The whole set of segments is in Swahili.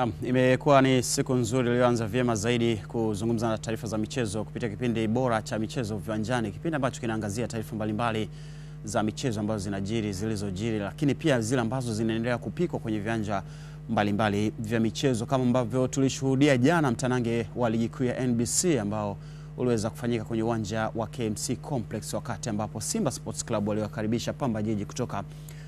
Naam, imekuwa ni siku nzuri iliyoanza vyema zaidi kuzungumza na taarifa za michezo kupitia kipindi bora cha michezo viwanjani, kipindi ambacho kinaangazia taarifa mbalimbali za michezo ambazo zinajiri, zilizojiri, lakini pia zile ambazo zinaendelea kupikwa kwenye viwanja mbalimbali vya michezo, kama ambavyo tulishuhudia jana mtanange wa ligi kuu ya NBC ambao uliweza kufanyika kwenye uwanja wa KMC Complex, wakati ambapo Simba Sports Club waliwakaribisha Pamba Jiji kutoka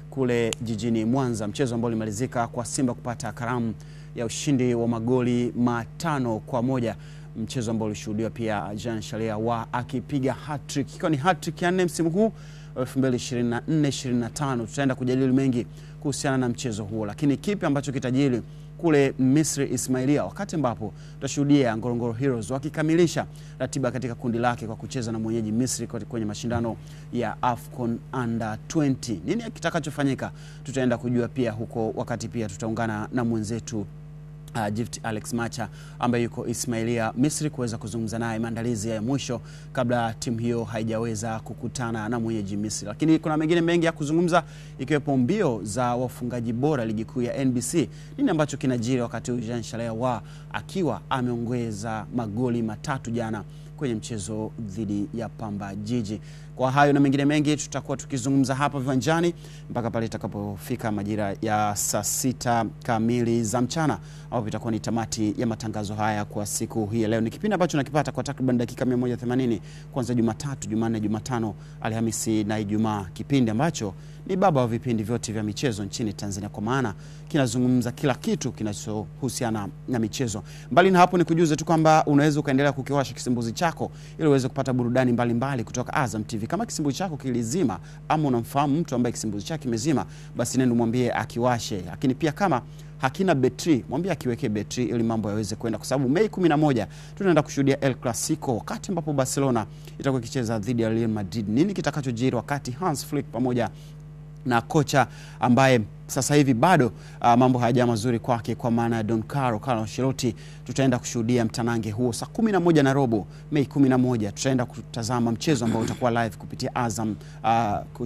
kule jijini Mwanza, mchezo ambao ulimalizika kwa Simba kupata karamu ya ushindi wa magoli 5-1, mchezo ambao ulishuhudiwa pia Jean Shalia wa akipiga hat-trick, ikiwa ni hat-trick ya 4 msimu huu 2024-25. Tutaenda kujadili mengi kuhusiana na mchezo huo, lakini kipi ambacho kitajiri kule Misri Ismailia, wakati ambapo tutashuhudia Ngorongoro Heroes wakikamilisha ratiba katika kundi lake kwa kucheza na mwenyeji Misri kwenye mashindano ya AFCON Under 20. Nini kitakachofanyika tutaenda kujua pia huko, wakati pia tutaungana na mwenzetu Gift Alex Macha ambaye yuko Ismailia Misri kuweza kuzungumza naye maandalizi ya mwisho kabla timu hiyo haijaweza kukutana na mwenyeji Misri. Lakini kuna mengine mengi ya kuzungumza, ikiwepo mbio za wafungaji bora ligi kuu ya NBC. Nini ambacho kinajiri wakati Jean Shalia wa akiwa ameongeza magoli 3 jana kwenye mchezo dhidi ya Pamba Jiji. Kwa hayo na mengine mengi tutakuwa tukizungumza hapa viwanjani mpaka pale itakapofika majira ya saa 6 kamili za mchana, ambapo itakuwa ni tamati ya matangazo haya kwa siku hii leo. Ni kipindi ambacho nakipata kwa takriban dakika 180 kuanzia Jumatatu, Jumanne, Jumatano, Alhamisi na Ijumaa, kipindi ambacho ni baba wa vipindi vyote vya michezo nchini Tanzania, kwa maana kinazungumza kila kitu kinachohusiana na michezo. Mbali na hapo, ni kujuze tu kwamba unaweza ukaendelea kukiwasha kisimbuzi chako ili uweze kupata burudani mbalimbali kutoka Azam TV. Kama kisimbuzi chako kilizima ama unamfahamu mtu ambaye kisimbuzi chake kimezima, basi nenda mwambie akiwashe. Lakini pia kama hakina betri, mwambie akiweke betri ili mambo yaweze kwenda, kwa sababu Mei 11 tunaenda kushuhudia El Clasico, wakati ambapo Barcelona itakuwa ikicheza dhidi ya Real Madrid. Nini kitakachojiri wakati Hans Flick pamoja na kocha ambaye sasa hivi bado mambo hayajawa mazuri kwake, kwa maana ya Don Carlo Ancelotti, tutaenda kushuhudia mtanange huo saa 11:15 Mei 11. Tutaenda kutazama mchezo ambao utakuwa live kupitia Azam,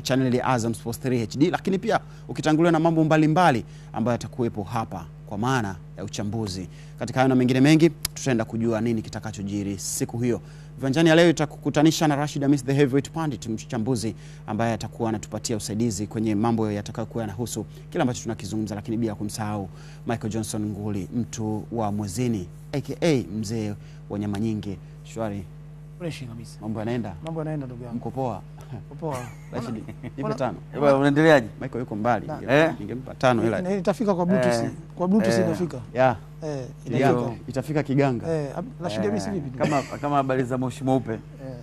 channel ya Azam Sports 3 HD, lakini pia ukitanguliwa na mambo mbalimbali ambayo yatakuwepo hapa kwa maana ya uchambuzi. Katika hayo na mengine mengi tutaenda kujua nini kitakachojiri siku hiyo. Viwanjani ya leo itakukutanisha na Rashid Hamis the Heavyweight Pandit, mchambuzi ambaye atakuwa anatupatia usaidizi kwenye mambo yatakayokuwa yanahusu kila ambacho tunakizungumza, lakini bila kumsahau Michael Johnson Nguli, mtu wa Mwezini aka mzee wa nyama nyingi. Shwari. Fresh kabisa. Mambo yanaenda? Mambo yanaenda ndugu yangu. Mko poa? Poa. Rashid, nipe 5. Unaendeleaje? Michael yuko mbali. Ningempa 5 ila itafika kwa Bluetooth. Kwa Bluetooth inafika. Itafika Kiganga. Rashid Hamis vipi? Kama habari za moshi mweupe.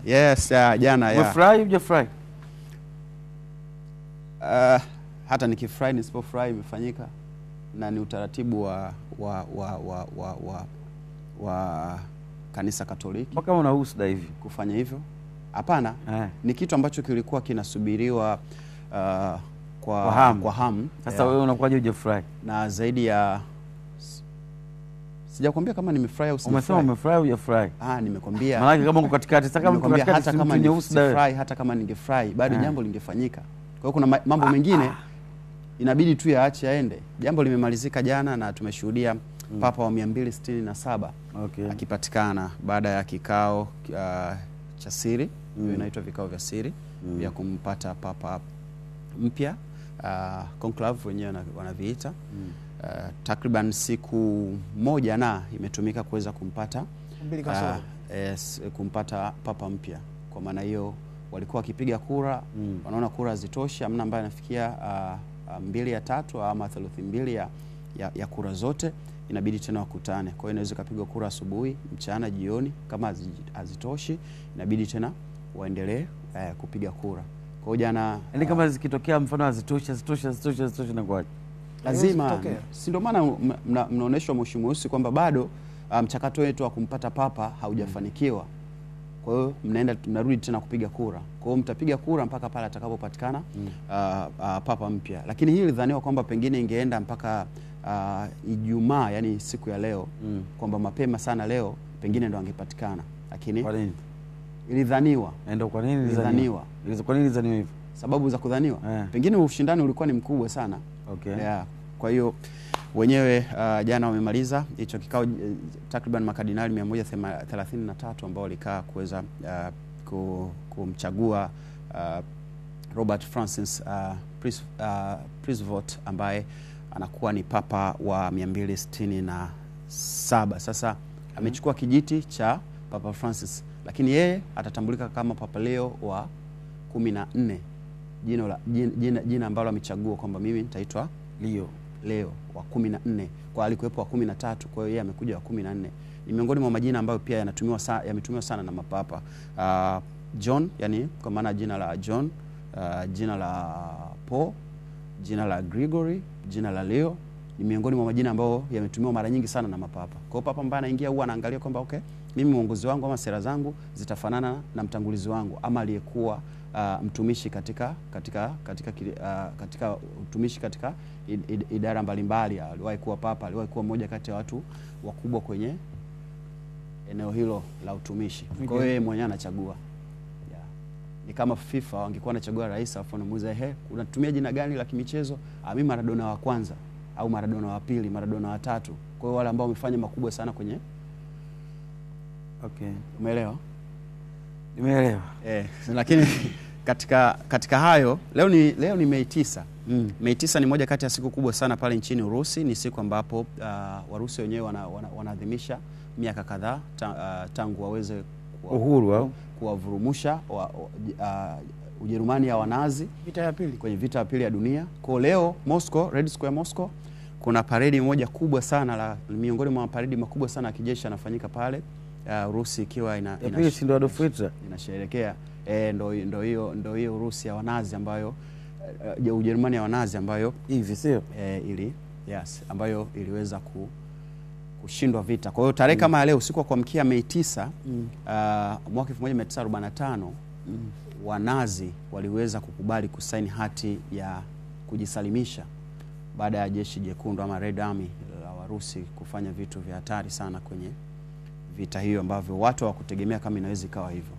Yes, jana Umefurahi hujafurahi? Hata nikifurahi nisipofurahi imefanyika, na ni utaratibu wa kanisa Katoliki. Kama unahusuda hivi kufanya hivyo? Hapana. Ni kitu ambacho kilikuwa kinasubiriwa kwa hamu. Sasa wewe unakuwaje hujafurahi? Na zaidi ya sijakwambia kama nimefurahi au sifurahi. Umesema umefurahi hujafurahi? Nimekwambia. Maana kama uko katikati, sasa kama uko katikati, hata kama ningefurahi, hata kama ningefurahi bado jambo lingefanyika. Kwa hiyo kuna mambo mengine inabidi tu yaache yaende. Jambo limemalizika jana na tumeshuhudia Papa wa 267 akipatikana baada ya kikao cha siri, inaitwa vikao vya siri vya kumpata Papa mpya, conclave wenyewe wanaviita. Takriban siku moja na imetumika kuweza kumpata kumpata Papa mpya. Kwa maana hiyo walikuwa wakipiga kura, wanaona kura hazitoshi, hamna ambaye anafikia 2/3 ama 2/3 ya kura zote, inabidi tena wakutane. Kwa hiyo inaweza kupigwa kura asubuhi, mchana, jioni. Kama hazitoshi inabidi tena waendelee kupiga kura. Kwa hiyo jana kama zikitokea mfano hazitoshi na kwaje? Lazima, si ndio maana mnaoneshwa moshi mweusi kwamba bado mchakato wetu wa kumpata Papa haujafanikiwa. Kwa hiyo mnarudi tena kupiga kura. Kwa hiyo mtapiga kura mpaka pale atakapopatikana Papa mpya. Lakini hili lidhaniwa kwamba pengine ingeenda mpaka Ijumaa, yani siku ya leo, kwamba mapema sana leo pengine ndo angepatikana. Lakini kwa nini? Ilidhaniwa. Ndio kwa nini ilidhaniwa? Kwa nini ilidhaniwa hivyo? Sababu za kudhaniwa. Pengine ushindani ulikuwa ni mkubwa sana. Kwa hiyo wenyewe jana wamemaliza hicho kikao, takriban makardinali 133 ambao walikaa kuweza kumchagua Robert Francis Prisvot ambaye anakuwa ni papa wa 267. Sasa amechukua kijiti cha Papa Francis, lakini yeye atatambulika kama Papa Leo wa 14, jina ambalo amechagua kwamba mimi nitaitwa Leo wa 14, kwa alikuwepo wa 13, kwa hiyo yeye amekuja wa 14. Ni miongoni mwa majina ambayo pia yametumiwa sana na mapapa. John, yani kwa maana jina la John, jina la Paul, jina la Gregory, jina la Leo ni miongoni mwa majina ambayo yametumiwa mara nyingi sana na mapapa. Kwa hiyo papa ambaye anaingia huwa anaangalia kwamba okay, mimi uongozi wangu ama sera zangu zitafanana na mtangulizi wangu ama aliyekuwa mtumishi katika utumishi katika idara mbalimbali. Aliwahi kuwa papa, aliwahi kuwa mmoja kati ya watu wakubwa kwenye eneo hilo la utumishi. Kwa hiyo yeye mwenyewe anachagua. Ni kama FIFA wangekuwa wanachagua rais afu anamuuliza unatumia jina gani la kimichezo? Mimi Maradona wa kwanza au Maradona wa pili, Maradona wa tatu. Kwa hiyo wale ambao wamefanya makubwa sana kwenye umeelewa? Nimeelewa. Lakini katika hayo leo ni Mei 9. Mei 9 ni moja kati ya siku kubwa sana pale nchini Urusi. Ni siku ambapo Warusi wenyewe wanaadhimisha miaka kadhaa tangu waweze uhuru au kuwavurumusha Ujerumani ya Wanazi kwenye vita ya pili ya dunia. Kwa leo Moscow, Red Square Moscow, kuna paredi moja kubwa sana miongoni mwa paredi makubwa sana ya kijeshi yanafanyika pale Urusi, ikiwa inasherehekea ndio hiyo Urusi ya Wanazi ambayo Ujerumani ya Wanazi ambayo hivi sio ambayo iliweza kushindwa vita. Kwa hiyo tarehe kama leo usiku wa kuamkia Mei 9 mwaka 1945 Wanazi waliweza kukubali kusaini hati ya kujisalimisha baada ya jeshi jekundu ama Red Army la Warusi kufanya vitu vya hatari sana kwenye vita hiyo ambavyo watu hawakutegemea kama inaweza ikawa hivyo.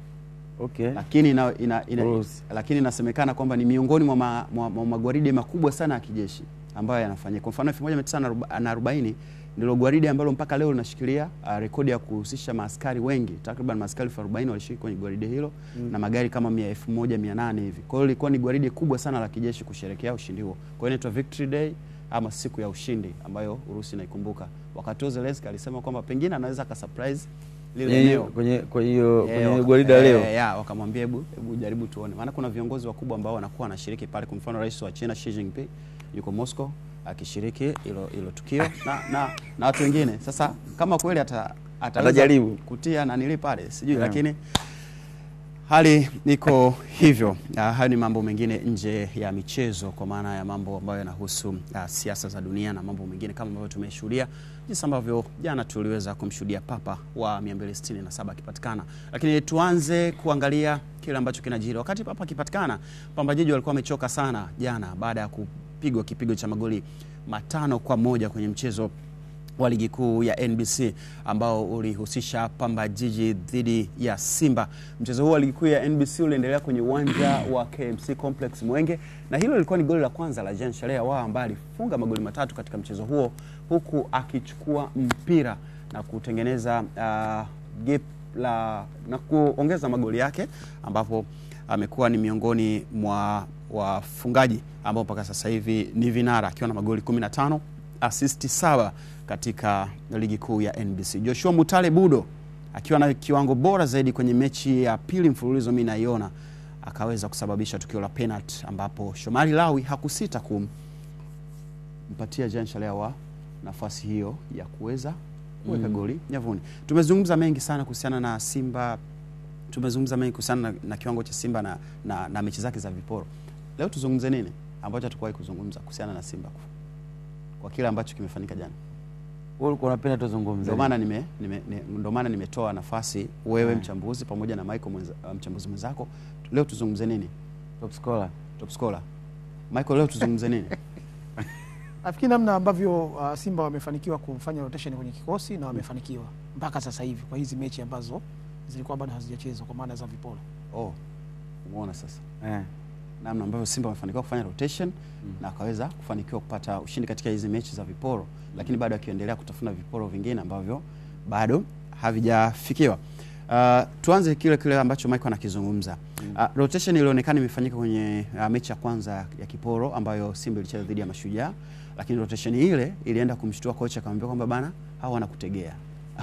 Lakini inasemekana kwamba ni miongoni mwa magwaride makubwa sana ya kijeshi ambayo yanafanyika. Kwa mfano 1940 ndilo gwaride ambalo mpaka leo linashikilia rekodi ya kuhusisha maaskari wengi. Takriban maaskari 40 walishiriki kwenye gwaride hilo na magari kama 1800 hivi. Kwa hiyo ilikuwa ni gwaride kubwa sana la kijeshi kusherehekea ushindi huo. Kwa hiyo inaitwa Victory Day ama siku ya ushindi ambayo Urusi inaikumbuka. Wakati Zelensky alisema kwamba pengine anaweza ka surprise lile eneo kwenye gwaride leo. Wakamwambia hebu jaribu tuone. Maana kuna viongozi wakubwa ambao wanakuwa wanashiriki pale. Kwa mfano rais wa China Xi Jinping yuko Moscow akishiriki hilo tukio na watu wengine. Sasa kama kweli atajaribu kutia na nili pale sijui lakini hali niko hivyo. Hayo ni mambo mengine nje ya michezo, kwa maana ya mambo ambayo yanahusu siasa za dunia na mambo mengine kama ambavyo tumeshuhudia jinsi ambavyo jana tuliweza kumshuhudia papa wa 267 akipatikana. Lakini tuanze kuangalia kile ambacho kinajiri. Wakati papa akipatikana, Pamba Jiji walikuwa wamechoka sana jana baada ya kupigwa kipigo cha magoli 5-1 kwenye mchezo wa ligi kuu ya NBC ambao ulihusisha Pamba Jiji dhidi ya Simba. Mchezo huo wa ligi kuu ya NBC uliendelea kwenye uwanja wa KMC Complex Mwenge, na hilo lilikuwa ni goli la kwanza la Jean Charles Ahoua ambaye alifunga magoli 3 katika mchezo huo, huku akichukua mpira na kutengeneza gap na kuongeza magoli yake, ambapo amekuwa ni miongoni mwa wafungaji ambao mpaka sasa hivi ni vinara akiwa na magoli 15, assist 7 katika ligi kuu ya NBC. Joshua Mutale Budo akiwa na kiwango bora zaidi kwenye mechi ya pili mfululizo mimi naiona, akaweza kusababisha tukio la penalty ambapo Shomari Lawi hakusita kumpatia Jean Charles Ahoua nafasi hiyo ya kuweza kuweka goli nyavuni. Tumezungumza mengi sana kuhusiana na Simba. Tumezungumza mengi kuhusiana na kiwango cha Simba na mechi zake za viporo. Leo tuzungumze nini ambacho hatukuwahi kuzungumza kuhusiana na Simba kwa kile ambacho kimefanyika jana? Wewe ulikuwa unapenda tuzungumze. Ndio maana nimetoa nafasi wewe mchambuzi pamoja na Michael mchambuzi mwenzako. Leo tuzungumze nini? Top scorer. Michael, leo tuzungumze nini? Nafikiri namna ambavyo Simba wamefanikiwa kufanya rotation kwenye kikosi na wamefanikiwa mpaka sasa hivi kwa hizi mechi ambazo zilikuwa bado hazijachezwa kwa maana za viporo. Umeona sasa. namna ambavyo Simba wamefanikiwa kufanya rotation na akaweza kufanikiwa kupata ushindi katika hizi mechi za viporo, lakini bado akiendelea kutafuna viporo vingine ambavyo bado havijafikiwa. Tuanze kile ambacho Michael anakizungumza. Rotation ilionekana imefanyika kwenye mechi ya kwanza ya kiporo ambayo Simba ilicheza dhidi ya Mashujaa, lakini rotation ile ilienda kumshtua kocha, akamwambia kwamba bana, hao wanakutegea.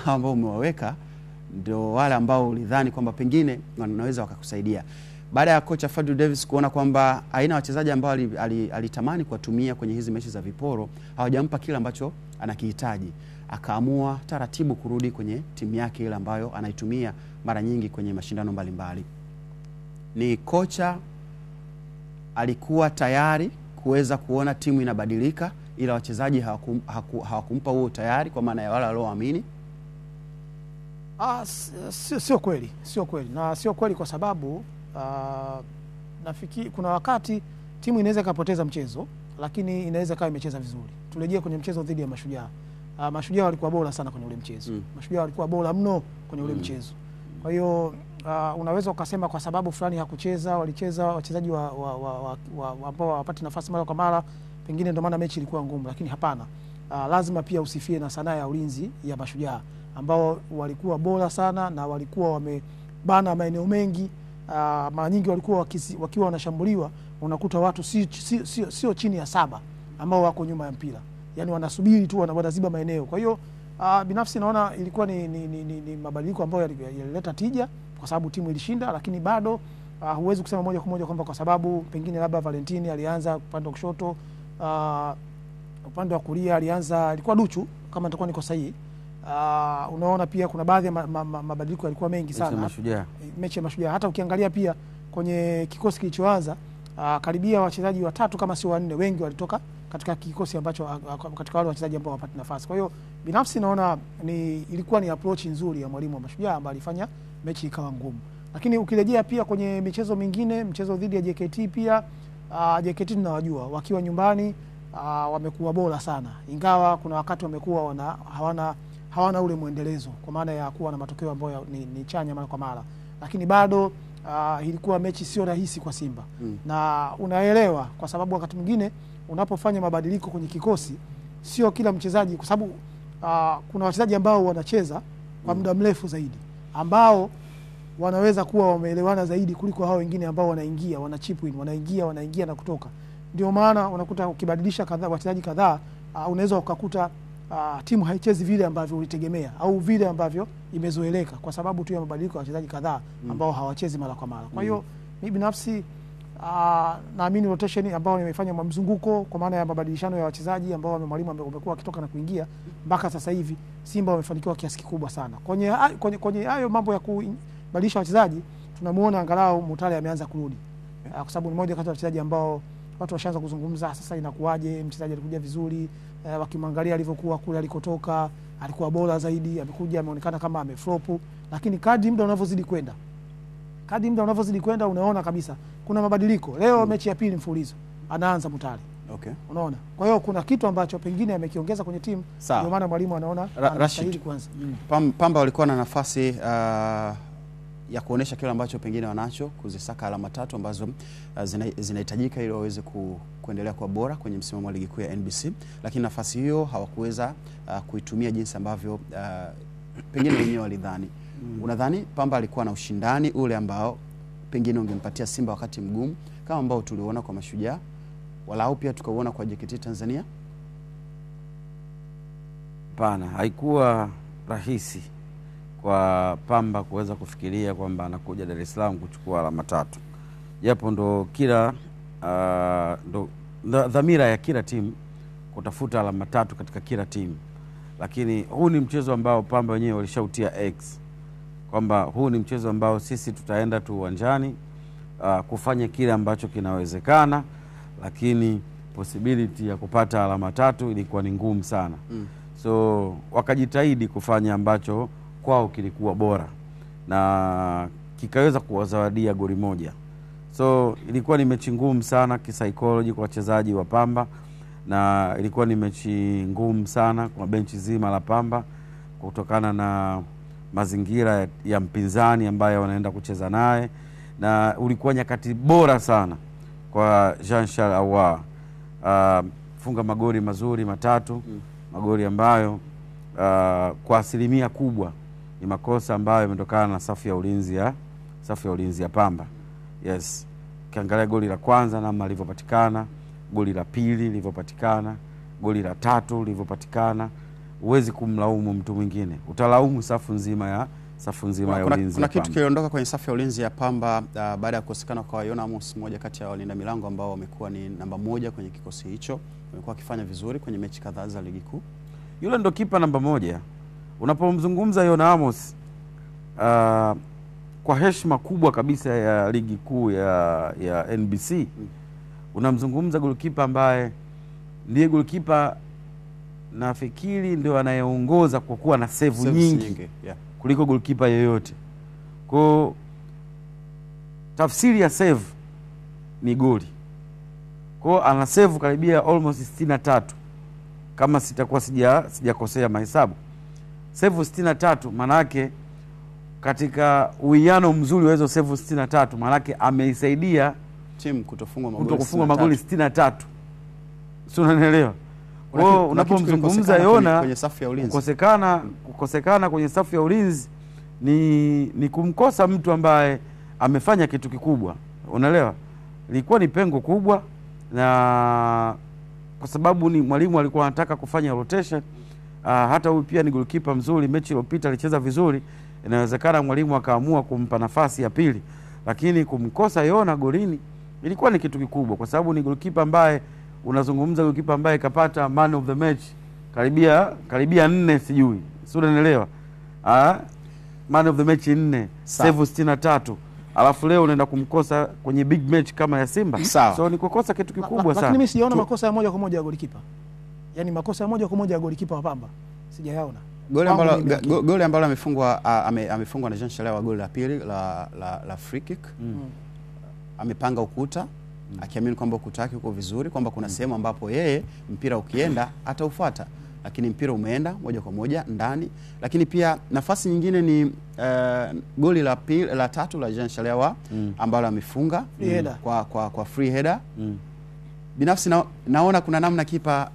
Hao ambao umewaweka ndio wale ambao ulidhani kwamba pengine wanaweza wakakusaidia. Baada ya kocha Fadlu Davis kuona kwamba aina wachezaji ambao alitamani kuwatumia kwenye hizi mechi za viporo hawajampa kile ambacho anakihitaji, akaamua taratibu kurudi kwenye timu yake ile ambayo anaitumia mara nyingi kwenye mashindano mbalimbali. Ni kocha alikuwa tayari kuweza kuona timu inabadilika, ila wachezaji hawakumpa huo tayari, kwa maana ya wale walioamini. Sio kweli, na sio kweli kwa sababu nafikiri kuna wakati timu inaweza ikapoteza mchezo, lakini inaweza kawa imecheza vizuri. Turejea kwenye mchezo dhidi ya Mashujaa. Mashujaa walikuwa bora sana kwenye ule mchezo. Mashujaa walikuwa bora mno kwenye ule mchezo. Kwa hiyo unaweza ukasema kwa sababu fulani hakucheza, walicheza wachezaji ambao wapati nafasi mara kwa mara, pengine ndio maana mechi ilikuwa ngumu, lakini hapana. Lazima pia usifie na sanaa ya ulinzi ya Mashujaa ambao walikuwa bora sana na walikuwa wamebana maeneo mengi. Mara nyingi walikuwa wakiwa wanashambuliwa, unakuta watu sio chini ya 7 ambao wako nyuma ya mpira. Yaani wanasubiri tu, wanaziba maeneo. Kwa hiyo binafsi naona ilikuwa ni mabadiliko ambayo yalileta tija kwa sababu timu ilishinda, lakini bado huwezi kusema moja kwa moja kwamba kwa sababu pengine labda Valentini alianza upande wa kushoto, upande wa kulia alikuwa Duchu kama nitakuwa niko sahihi. Unaona pia kuna baadhi ya mabadiliko yalikuwa mengi sana mechi ya Mashujaa. Hata ukiangalia pia kwenye kikosi kilichoanza, karibia wachezaji 3 kama sio 4 wengi walitoka katika kikosi ambacho katika wale wachezaji ambao wapata nafasi. Kwa hiyo binafsi naona ilikuwa ni approach nzuri ya mwalimu wa Mashujaa ambaye alifanya mechi ikawa ngumu. Lakini ukirejea pia kwenye michezo mingine, mchezo dhidi ya JKT pia, JKT tunawajua wakiwa nyumbani wamekuwa bora sana, ingawa kuna wakati wamekuwa hawana ule muendelezo kwa maana ya kuwa na matokeo ambayo ni chanya mara kwa mara, lakini bado ilikuwa mechi sio rahisi kwa Simba. Na unaelewa kwa sababu wakati mwingine unapofanya mabadiliko kwenye kikosi, sio kila mchezaji, kwa sababu kuna wachezaji ambao wanacheza kwa muda mrefu zaidi, ambao wanaweza kuwa wameelewana zaidi kuliko hao wengine ambao wanaingia, wana chip in, wanaingia na kutoka. Ndio maana unakuta ukibadilisha wachezaji kadhaa, unaweza ukakuta timu haichezi vile ambavyo ulitegemea au vile ambavyo imezoeleka kwa sababu tu ya mabadiliko ya wachezaji kadhaa ambao hawachezi mara kwa mara. Kwa hiyo mimi binafsi naamini rotation ambao nimefanya mzunguko kwa maana ya mabadilishano ya wachezaji ambao mwalimu amekuwa wakitoka na kuingia mpaka sasa hivi, Simba wamefanikiwa kiasi kikubwa sana. Kwenye hayo mambo ya kubadilisha wachezaji, tunamuona angalau Mutale ameanza kurudi. Kwa sababu ni mmoja kati ya wachezaji ambao watu washaanza kuzungumza sasa inakuaje mchezaji alikuja vizuri, wakimwangalia alivyokuwa kule alikotoka, alikuwa bora zaidi, amekuja ameonekana kama ameflop, lakini kadri muda unavyozidi kwenda unaona kabisa kuna mabadiliko. Leo mechi ya pili mfululizo anaanza Mutale. Okay. Unaona? Kwa hiyo kuna kitu ambacho pengine amekiongeza kwenye timu, ndio maana mwalimu anaona anastahili kwanza. Pamba walikuwa na nafasi ya kuonesha kile ambacho pengine wanacho, kuzisaka alama 3 ambazo zinahitajika ili waweze kuendelea kuwa bora kwenye msimamo wa ligi kuu ya NBC, lakini nafasi hiyo hawakuweza kuitumia jinsi ambavyo pengine wenyewe walidhani. Unadhani Pamba alikuwa na ushindani ule ambao pengine ungempatia Simba wakati mgumu kama ambao tuliona kwa Mashujaa, walau pia tukauona kwa JKT Tanzania? Hapana, haikuwa rahisi kwa Pamba kuweza kufikiria kwamba anakuja Dar es Salaam kuchukua alama 3. Japo ndo kila dhamira ya kila timu kutafuta alama 3 katika kila timu. Lakini huu ni mchezo ambao Pamba wenyewe walishautia X kwamba huu ni mchezo ambao sisi tutaenda tu uwanjani kufanya kile ambacho kinawezekana, lakini possibility ya kupata alama 3 ilikuwa ni ngumu sana. So wakajitahidi kufanya ambacho kwao kilikuwa bora na kikaweza kuwazawadia goli 1. So ilikuwa ni mechi ngumu sana kisaikolojia kwa wachezaji wa Pamba, na ilikuwa ni mechi ngumu sana kwa benchi zima la Pamba kutokana na mazingira ya mpinzani ambaye wanaenda kucheza naye, na ulikuwa nyakati bora sana kwa Jean Charles Ahoua. Funga magoli mazuri matatu, magoli ambayo kwa asilimia kubwa ni makosa ambayo yametokana na safu ya ulinzi ya Pamba. Yes. Ukiangalia goli la kwanza namna lilivyopatikana, goli la pili lilivyopatikana, goli la tatu lilivyopatikana, huwezi kumlaumu mtu mwingine. Utalaumu safu nzima ya ulinzi. Kuna kitu kiliondoka kwenye safu ya ulinzi ya Pamba baada ya kukosekana kwa Yona Amos, mmoja kati ya walinda milango ambao wamekuwa ni namba 1 kwenye kikosi hicho. Wamekuwa wakifanya vizuri kwenye mechi kadhaa za ligi kuu. Yule ndo kipa namba 1. Unapomzungumza Yona Amos, kwa heshima kubwa kabisa ya ligi kuu ya NBC, unamzungumza golikipa ambaye ndiye golikipa nafikiri ndio anayeongoza kwa kuwa na save nyingi kuliko golikipa yoyote. Kwa tafsiri ya save ni goli. Kwa ana save karibia almost 63 kama sitakuwa sijakosea mahesabu. Save 63 maana yake katika uwiano mzuri wa hizo save 63 maana yake ameisaidia timu kutofunga magoli 63. Sio, unanielewa? Kwa unapomzungumza Yona kwenye safu ya ulinzi, kukosekana kwenye safu ya ulinzi ni kumkosa mtu ambaye amefanya kitu kikubwa. Unaelewa? Ilikuwa ni pengo kubwa, na kwa sababu ni mwalimu alikuwa anataka kufanya rotation. Hata huyu pia ni goalkeeper mzuri, mechi iliyopita alicheza vizuri. Inawezekana mwalimu akaamua kumpa nafasi ya pili, lakini kumkosa Yona golini ilikuwa ni kitu kikubwa, kwa sababu ni goalkeeper ambaye unazungumza goalkeeper ambaye kapata man of the match karibia 4 sijui. Sio, unanielewa? Man of the match 4, save 63. Alafu leo unaenda kumkosa kwenye big match kama ya Simba. So ni kukosa kitu kikubwa sana. Lakini mimi sijaona makosa ya moja kwa moja ya goalkeeper. Yaani makosa ya moja kwa moja ya goalkeeper wa Pamba sijayaona. Goli ambalo amefungwa na Jean Charles, goli la pili la free kick. Amepanga ukuta akiamini kwamba ukuta wake uko vizuri, kwamba kuna sehemu ambapo yeye mpira ukienda ataufuata, lakini mpira umeenda moja kwa moja ndani. Lakini pia nafasi nyingine ni goli la tatu la Jean Charles ambalo amefunga kwa free header. Binafsi naona kuna namna kipa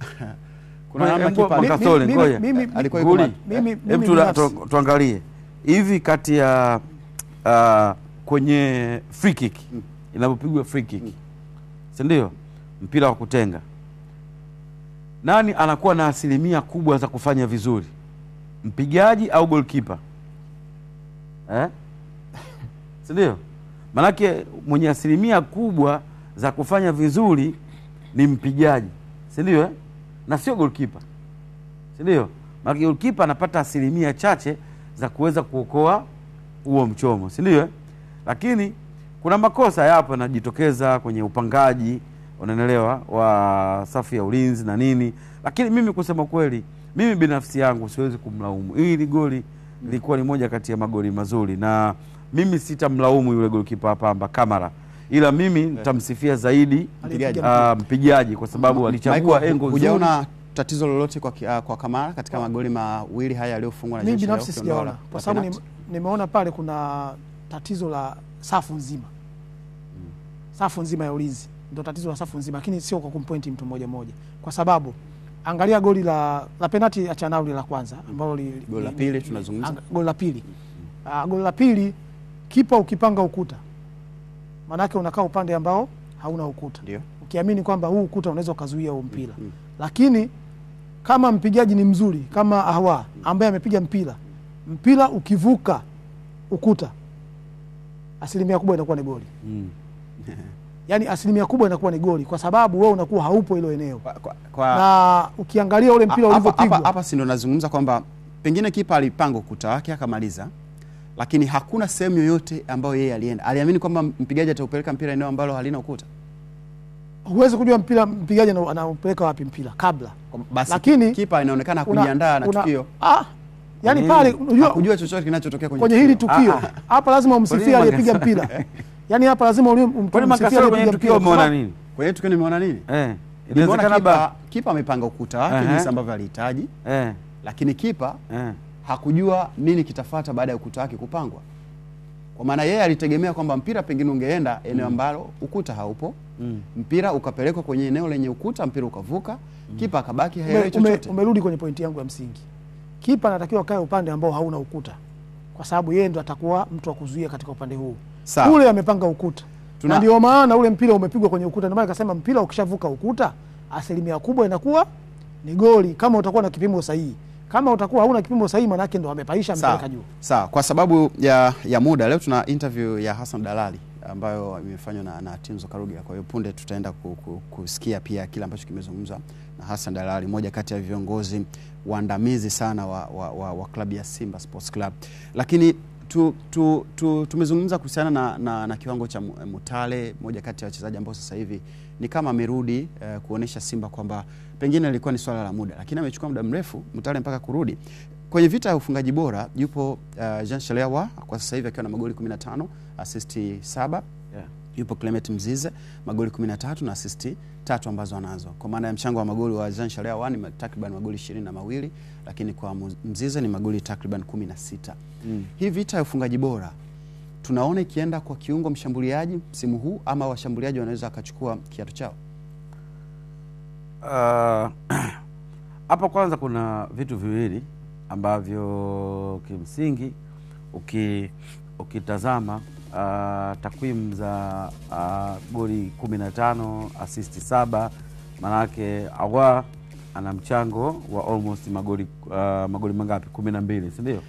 tuangalie hivi kati ya kwenye free kick inapopigwa free kick, si ndio, mpira wa kutenga, nani anakuwa na asilimia kubwa za kufanya vizuri, mpigaji au goalkeeper? Si ndio? Manake mwenye asilimia kubwa za kufanya vizuri ni mpigaji, si ndio? Na sio goalkeeper, si ndio? Manake goalkeeper anapata asilimia chache za kuweza kuokoa huo mchomo, si ndio? Lakini kuna makosa yapo yanajitokeza kwenye upangaji, unaelewa, wa safu ya ulinzi na nini. Lakini mimi kusema kweli, mimi binafsi yangu siwezi kumlaumu. Hili goli lilikuwa ni moja kati ya magoli mazuri, na mimi sitamlaumu yule goalkeeper Pamba Kamara, ila mimi nitamsifia zaidi mpigaji kwa sababu alichagua engo nzuri. Hujaona tatizo lolote kwa Kamara katika magoli mawili haya aliyofungwa na Jean Charles? Mimi binafsi sijaona, kwa sababu nimeona pale kuna tatizo la safu nzima. Safu nzima ya ulinzi ndio tatizo la safu nzima, lakini sio kwa kumpointi mtu mmoja mmoja, kwa sababu angalia goli la penalty achanao la kwanza ambalo goli la pili tunazungumza. Goli la pili. Goli la pili, kipa ukipanga ukuta, maana yake unakaa upande ambao hauna ukuta. Ndio. Ukiamini kwamba huu ukuta unaweza kuzuia huo mpira. Lakini kama mpigaji ni mzuri kama Ahoua ambaye amepiga mpira ukivuka ukuta, asilimia kubwa inakuwa ni goli. Yaani asilimia kubwa inakuwa ni goli, kwa sababu wewe unakuwa haupo hilo eneo. Na ukiangalia ule mpira ulivyopigwa hapa, si ndo nazungumza kwamba pengine kipa alipanga ukuta wake akamaliza, lakini hakuna sehemu yoyote ambayo yeye alienda. Aliamini kwamba mpigaji ataupeleka mpira eneo ambalo halina ukuta. Huwezi kujua mpigaji anaupeleka wapi mpira kabla. Basi lakini kipa inaonekana kujiandaa na tukio. Yaani pale kujua chochote kinachotokea kwenye hili tukio. Hapa lazima umsifie aliyepiga mpira. Yaani hapa lazima umsifie aliyepiga mpira. Umeona nini? Kwenye tukio nimeona nini? Inawezekana kipa amepanga ukuta wake jinsi ambavyo alihitaji. Lakini kipa hakujua nini kitafuata baada ya ukuta wake kupangwa. Kwa maana yeye alitegemea kwamba mpira pengine ungeenda eneo ambalo ukuta haupo. Mpira ukapelekwa kwenye eneo lenye ukuta, mpira ukavuka, kipa akabaki haelewi chochote. Umerudi kwenye pointi yangu ya msingi. Kipa anatakiwa kae upande ambao hauna ukuta, kwa sababu yeye ndo atakuwa mtu wa kuzuia katika upande huu. Ule amepanga ukuta. Na ndio maana ule mpira umepigwa kwenye ukuta. Ndio maana akasema mpira ukishavuka ukuta, asilimia kubwa inakuwa ni goli kama utakuwa na kipimo sahihi. Kama utakuwa hauna kipimo sahihi, maana yake ndo amepaisha mpaka juu. Sawa, kwa sababu ya muda leo tuna interview ya Hassan Dalali ambayo imefanywa na Timzo Karugia. Kwa hiyo punde tutaenda kusikia pia kile ambacho kimezungumzwa na Hassan Dalali, moja kati ya viongozi waandamizi sana wa klabu ya Simba Sports Club. Lakini tumezungumza kuhusiana na kiwango cha Mutale, moja kati ya wachezaji ambao sasa hivi ni kama amerudi kuonesha Simba kwamba pengine ilikuwa ni swala la muda, lakini amechukua muda mrefu Mutale mpaka kurudi. Kwenye vita ya ufungaji bora yupo Jean Shalewa kwa sasa hivi akiwa na magoli 15, asisti 7. Yupo Clement Mzize magoli 13 na asisti 3 ambazo anazo. Kwa maana ya mchango wa magoli wa Jean Shalewa ni takriban magoli 22, lakini kwa Mzize ni magoli takriban 16. Hii vita ya ufungaji bora tunaona ikienda kwa kiungo mshambuliaji msimu huu, ama washambuliaji wanaweza akachukua kiatu chao? Hapa kwanza kuna vitu viwili ambavyo kimsingi ukitazama takwimu za goli 15, assist 7, manake Awa ana mchango wa almost magoli mangapi? 12, si ndio?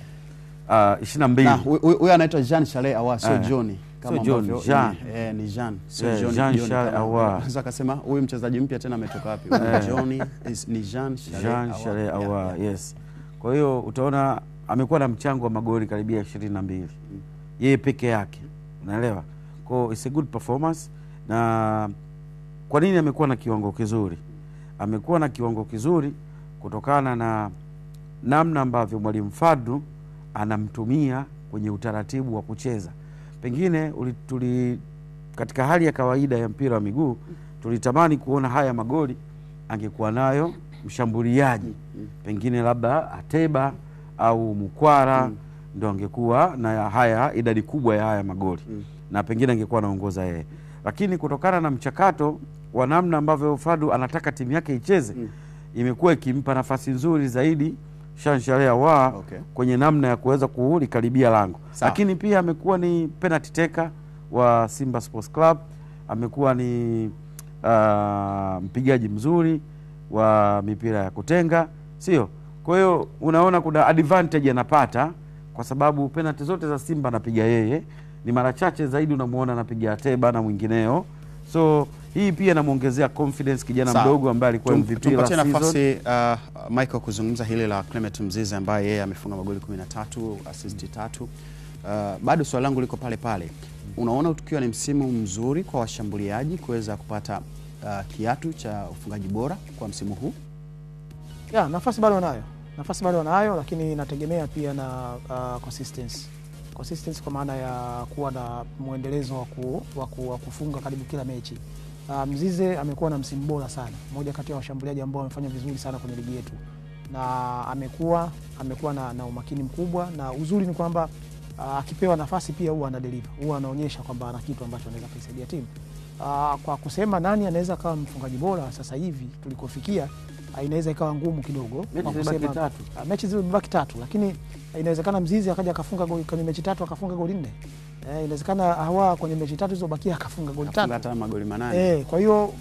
22. Huyu anaitwa Jean Charles Awa, sio Johnny kama ambavyo ni Jean, sio Johnny. Jean Charles Awa. Sasa akasema huyu mchezaji mpya tena ametoka wapi? Johnny ni Jean Charles Awa. Yes. Kwa hiyo utaona amekuwa na mchango wa magoli karibia 22. Yeye peke yake. Unaelewa? Kwa hiyo it's a good performance. Na kwa nini amekuwa na kiwango kizuri? Amekuwa na kiwango kizuri kutokana na namna ambavyo Mwalimu Fadlu anamtumia kwenye utaratibu wa kucheza. Pengine katika hali ya kawaida ya mpira wa miguu tulitamani kuona haya magoli angekuwa nayo mshambuliaji, pengine labda Ateba au Mukwara ndio angekuwa na haya idadi kubwa ya haya magoli na pengine angekuwa anaongoza yeye. Lakini kutokana na mchakato wa namna ambavyo Fadlu anataka timu yake icheze, imekuwa ikimpa nafasi nzuri zaidi Jean Charles Awa kwenye namna ya kuweza kulikaribia lango. Lakini pia amekuwa ni penalty taker wa Simba Sports Club, amekuwa ni mpigaji mzuri wa mipira ya kutenga, sio? Kwa hiyo unaona kuna advantage anapata, kwa sababu penalty zote za Simba anapiga yeye. Ni mara chache zaidi unamuona anapiga Ateba na mwingineo. So hii pia inamuongezea confidence kijana mdogo ambaye alikuwa MVP la season. Tumpatie nafasi Michael kuzungumza hili la Clement Mzize ambaye yeye amefunga magoli 13, assist 3. Bado swali langu liko pale pale. Unaona tukiwa ni msimu mzuri kwa washambuliaji kuweza kupata kiatu cha ufungaji bora kwa msimu huu? Nafasi bado wanayo. Nafasi bado wanayo, lakini inategemea pia na consistency. Consistency kwa maana ya kuwa na muendelezo wa kufunga karibu kila mechi. Mzize amekuwa na msimu bora sana. Mmoja kati ya washambuliaji ambao wamefanya vizuri sana kwenye ligi yetu. Na amekuwa na umakini mkubwa, na uzuri ni kwamba akipewa nafasi pia huwa anadeliver. Huwa anaonyesha kwamba ana kitu ambacho anaweza kusaidia timu. Kwa kusema nani anaweza kawa mfungaji bora sasa hivi tulikofikia, inaweza ikawa ngumu kidogo. Mechi zimebaki 3, lakini inawezekana Mzize akaja akafunga goli kwenye mechi 3 akafunga goli 4. Inawezekana Hawa kwenye mechi 3 zilizobakia akafunga goli 3. Hata magoli 8. Kwa hiyo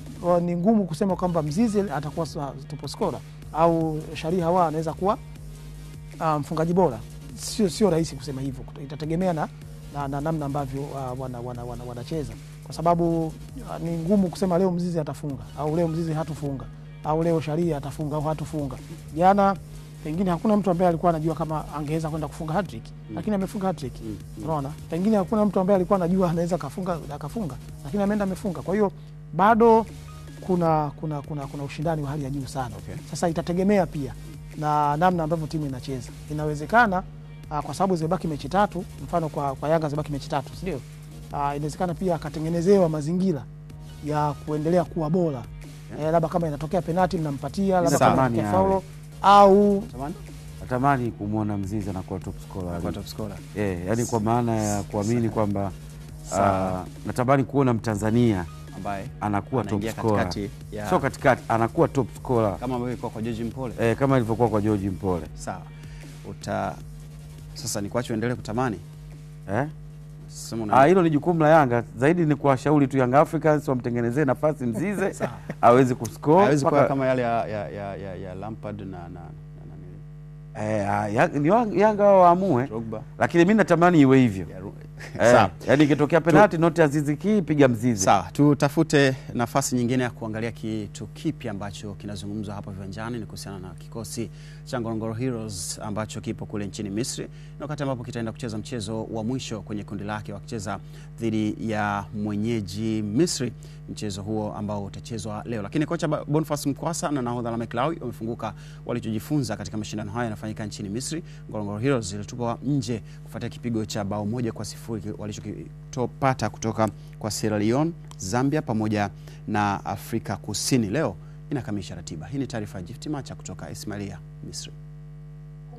ni ngumu kusema kwamba Mzize atakuwa top scorer au Shari Hawa anaweza kuwa mfungaji bora. Sio rahisi kusema hivyo. Itategemea na namna ambavyo wanacheza, kwa sababu ni ngumu kusema leo Mzize atafunga au leo Mzize hatufunga au leo Sharia atafunga au hatufunga. Jana pengine hakuna mtu ambaye alikuwa anajua kama angeweza kwenda kufunga hat-trick, lakini amefunga hat-trick. Unaona? Pengine hakuna mtu ambaye alikuwa anajua anaweza akafunga, lakini ameenda amefunga. Kwa hiyo bado kuna ushindani wa hali ya juu sana. Sasa itategemea pia na namna ambavyo timu inacheza. Inawezekana kwa sababu zimebaki mechi 3, mfano kwa Yanga zimebaki mechi 3, ndio? Inawezekana pia akatengenezewa mazingira ya kuendelea kuwa bora. Labda kama inatokea penalty mnampatia, labda kama inatokea faulo au natamani kumuona Mzize anakuwa top scorer. Kwa top scorer. Yani kwa maana ya kuamini kwamba natamani kuona Mtanzania ambaye anakuwa top scorer. Ya... Sio katikati, anakuwa top scorer. Kama ambavyo ilikuwa kwa George Mpole. Kama ilivyokuwa kwa George Mpole. Sawa. Sasa ni kuacha uendelee kutamani. Hilo ni jukumu la Yanga. Zaidi ni kuwashauri tu Young Africans wamtengenezee nafasi Mzize aweze kuscore. Hawezi kuwa kama yale ya Lampard na Yanga waamue. Lakini mimi natamani iwe hivyo. Yaani ikitokea penalty not Aziz Ki piga Mzize. Sawa, tutafute nafasi nyingine ya kuangalia kitu kipi ambacho kinazungumzwa hapa viwanjani. Ni kuhusiana na kikosi cha Ngorongoro Heroes ambacho kipo kule nchini Misri, na wakati ambapo kitaenda kucheza mchezo wa mwisho kwenye kundi lake wakicheza dhidi ya mwenyeji Misri, mchezo huo ambao utachezwa leo. Lakini kocha Boniface Mkwasa na nahodha Lameck Lawi wamefunguka walichojifunza katika mashindano haya yanafanyika nchini Misri. Ngorongoro Heroes ilitupwa nje kufuatia kipigo cha bao 1-0 walichokipata kutoka kwa Sierra Leone, Zambia pamoja na Afrika Kusini. Leo inakamilisha ratiba. Hii ni taarifa ya Gift Macha kutoka Ismailia, Misri.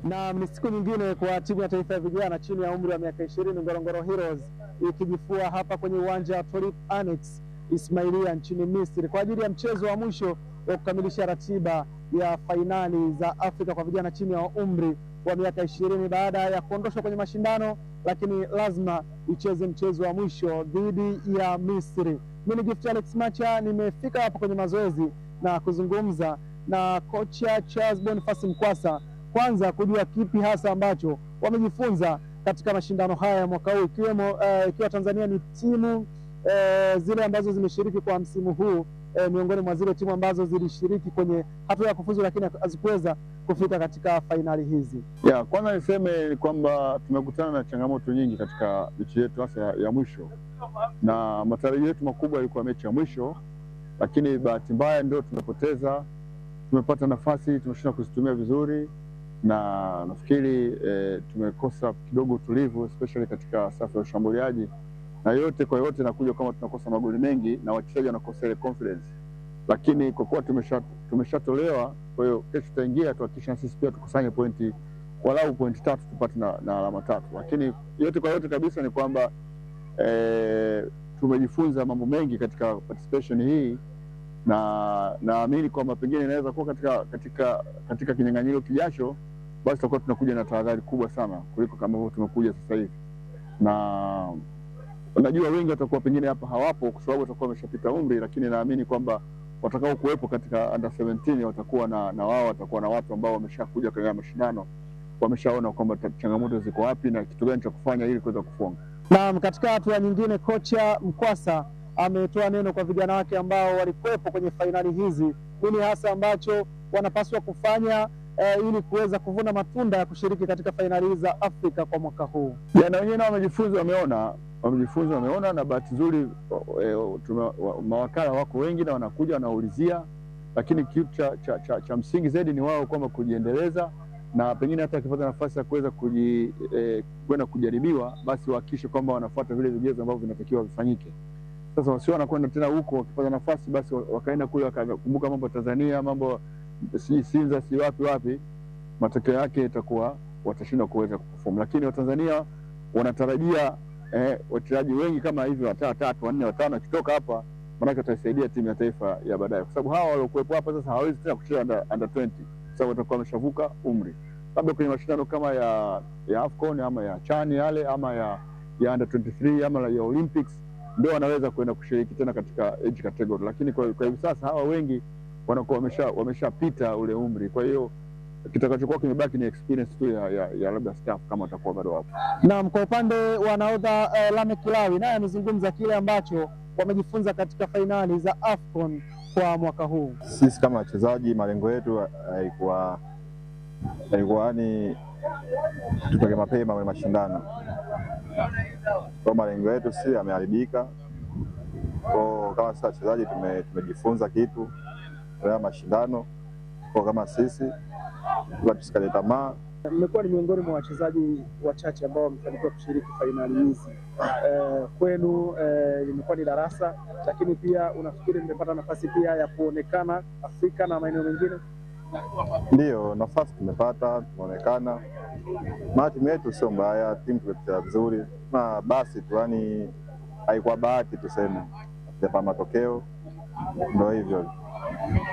Na ni siku nyingine kwa timu ya taifa ya vijana chini ya umri wa miaka 20 Ngorongoro Heroes ikijifua hapa kwenye uwanja wa Torip Annex Ismailia nchini Misri kwa ajili ya mchezo wa mwisho wa kukamilisha ratiba ya fainali za Afrika kwa vijana chini ya umri wa miaka 20 baada ya kuondoshwa kwenye mashindano, lakini lazima icheze mchezo wa mwisho dhidi ya Misri. Mimi ni Gift Alex Macha, nimefika hapa kwenye mazoezi na kuzungumza na kocha Charles Boniface Mkwasa, kwanza kujua kipi hasa ambacho wamejifunza katika mashindano haya mwaka huu, ikiwa Tanzania ni timu zile ambazo zimeshiriki kwa msimu huu, miongoni mwa zile timu ambazo zilishiriki kwenye hatua ya kufuzu lakini hazikuweza kufika katika fainali hizi. Kwanza niseme kwamba tumekutana na changamoto nyingi katika mechi yetu hasa ya mwisho, na matarajio yetu makubwa yalikuwa mechi ya mwisho, lakini bahati mbaya ndio tumepoteza. Tumepata nafasi, tumeshindwa kuzitumia vizuri, na nafikiri tumekosa kidogo utulivu especially katika safu ya ushambuliaji, na yote kwa yote nakuja kama tunakosa magoli mengi na wachezaji wanakosa ile confidence. Lakini kwa kuwa tumeshatolewa, kwa hiyo kesho tutaingia tuhakikisha sisi pia tukusanye pointi, walau pointi 3 tupate na alama 3. Lakini yote kwa yote kabisa ni kwamba tumejifunza mambo mengi katika participation hii, na naamini kwamba pengine inaweza kuwa katika kinyang'anyiro kijasho, basi tutakuwa tunakuja na tahadhari kubwa sana kuliko kama hivyo tumekuja sasa hivi. Na najua wengi watakuwa pengine hapa hawapo kwa sababu watakuwa wameshapita umri, lakini naamini kwamba watakao kuwepo katika under 17 watakuwa na wao watakuwa na watu ambao wameshakuja kwenye mashindano, wameshaona kwamba changamoto ziko wapi na kitu gani cha kufanya ili kuweza kufunga. Naam, katika hatua nyingine kocha Mkwasa ametoa neno kwa vijana wake ambao walikuwepo kwenye fainali hizi. Nini hasa ambacho wanapaswa kufanya ili kuweza kuvuna matunda ya kushiriki katika fainali za Afrika kwa mwaka huu? Na wenyewe wamejifunza, wameona, na bahati nzuri mawakala wako wengi na wanakuja wanaulizia, lakini kitu cha msingi zaidi ni wao kwamba kujiendeleza, na pengine hata akipata nafasi ya kuweza kwenda kujaribiwa, basi wahakikishe kwamba wanafuata vile vigezo ambavyo vinatakiwa vifanyike. Sasa wasio wanakwenda tena huko, wakipata nafasi basi wakaenda kule wakakumbuka mambo ya Tanzania, mambo Sinza si wapi, matokeo yake itakuwa watashindwa kuweza kuperform. Lakini Watanzania wanatarajia wachezaji wengi kama hivi 3, 4, 5 wakitoka hapa, maana watasaidia timu ya taifa ya baadaye, kwa sababu hawa waliokuwepo hapa sasa hawawezi tena kucheza under 20 kwa sababu watakuwa wameshavuka umri. Labda kwenye mashindano kama ya AFCON ama ya CHAN yale ama ya under 23 ama ya Olympics ndio wanaweza kwenda kushiriki tena katika age category, lakini kwa hivi sasa hawa wengi wanakuwa wameshapita ule umri. Kwa hiyo kitakachokuwa kimebaki ni experience tu ya labda staff kama watakuwa bado hapo. Naam, kwa upande wa nahodha Lameck Lawi, naye amezungumza kile ambacho wamejifunza katika fainali za AFCON kwa mwaka huu. Sisi kama wachezaji, malengo yetu yalikuwa ni tutoke mapema kwenye mashindano. Kwa malengo yetu si yameharibika. Kwa kama sasa wachezaji tumejifunza kitu kwa mashindano, kwa kama sisi tusikate tamaa. Mmekuwa ni miongoni mwa wachezaji wachache ambao wamefanikiwa kushiriki fainali hizi. Kwenu limekuwa ni darasa, lakini pia unafikiri mmepata nafasi pia ya kuonekana Afrika na maeneo mengine? Ndiyo, nafasi tumepata, tumeonekana na timu yetu sio mbaya, timu tumecheza vizuri na basi tu, yani haikuwa bahati tuseme, hapa matokeo ndio hivyo.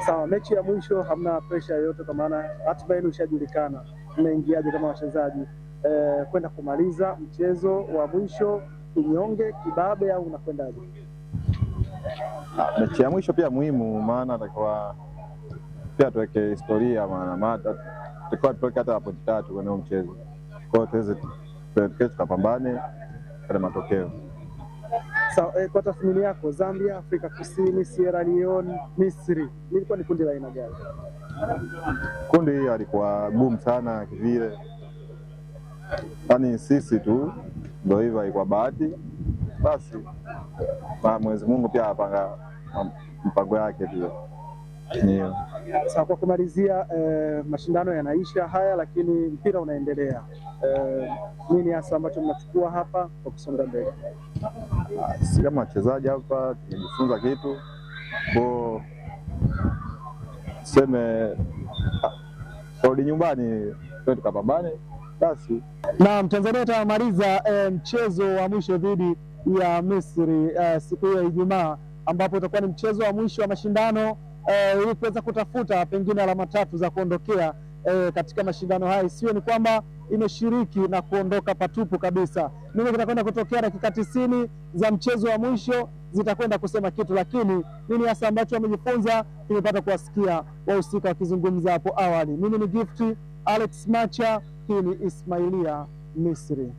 Sawa, mechi ya mwisho hamna pressure yoyote kwa maana hatima yenu ishajulikana. Mnaingiaje kama wachezaji kwenda kumaliza mchezo wa mwisho kinyonge, kibabe au unakwendaje? Mechi ya mwisho pia muhimu, maana atakuwa pia tuweke historia, maana tutakuwa tutoke hata pointi 3 kwenye mchezo. Kwa hiyo tuweze tukapambane kwa matokeo. Sawa, kwa tathmini yako, Zambia, Afrika Kusini, Sierra Leone, Misri, ilikuwa ni kundi la aina gani? Kundi hili alikuwa gumu sana kivile, yaani sisi tu ndio hivyo, haikuwa bahati. Basi Mwenyezi Mungu pia apanga mpango yake pia. Ndio. Sawa, kwa kumalizia, mashindano yanaisha haya, lakini mpira unaendelea. Nini hasa ambacho mnachukua hapa kwa kusonga mbele? Sisi kama wachezaji hapa tumejifunza kitu, kwa tuseme rudi nyumbani tukapambane basi. Naam, Tanzania itamaliza mchezo wa mwisho dhidi ya Misri siku ya Ijumaa, ambapo utakuwa ni mchezo wa mwisho wa mashindano ili kuweza kutafuta pengine alama 3 za kuondokea katika mashindano haya. Isiwe ni kwamba imeshiriki na kuondoka patupu kabisa. Nini kitakwenda kutokea dakika 90 za mchezo wa mwisho zitakwenda kusema kitu, lakini nini hasa ambacho wamejifunza tumepata kuwasikia wahusika wakizungumza hapo awali. Mimi ni Gift Alex Macha, hii ni Ismailia Misri.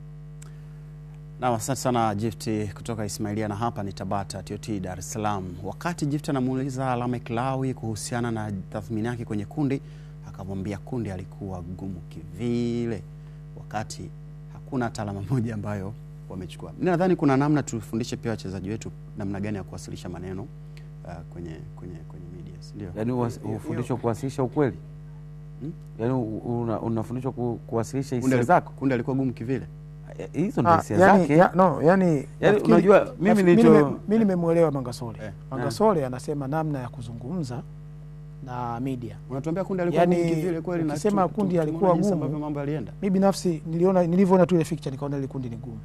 Na asante sana Gift kutoka Ismailia, na hapa ni Tabata TOT Dar es Salaam. Wakati Gift anamuuliza Lameck Lawi kuhusiana na tathmini yake kwenye kundi, akamwambia kundi alikuwa gumu kivile, wakati hakuna hata alama moja ambayo wamechukua. Nadhani kuna namna tufundishe pia wachezaji wetu namna gani ya kuwasilisha maneno kwenye media, ndio? Yaani ufundishwe kuwasilisha ukweli. Yaani unafundishwa kuwasilisha hisia zako. Kundi alikuwa gumu kivile. Hizo ndio hisia zake. Yani unajua mimi nimemuelewa Mangasole. Mangasole anasema namna ya kuzungumza na media. Unatuambia kundi alikuwa gumu kivile kweli, na sema kundi alikuwa gumu sababu mambo yalienda. Mimi binafsi nilivyoona tu ile picture nikaona ile kundi ni gumu.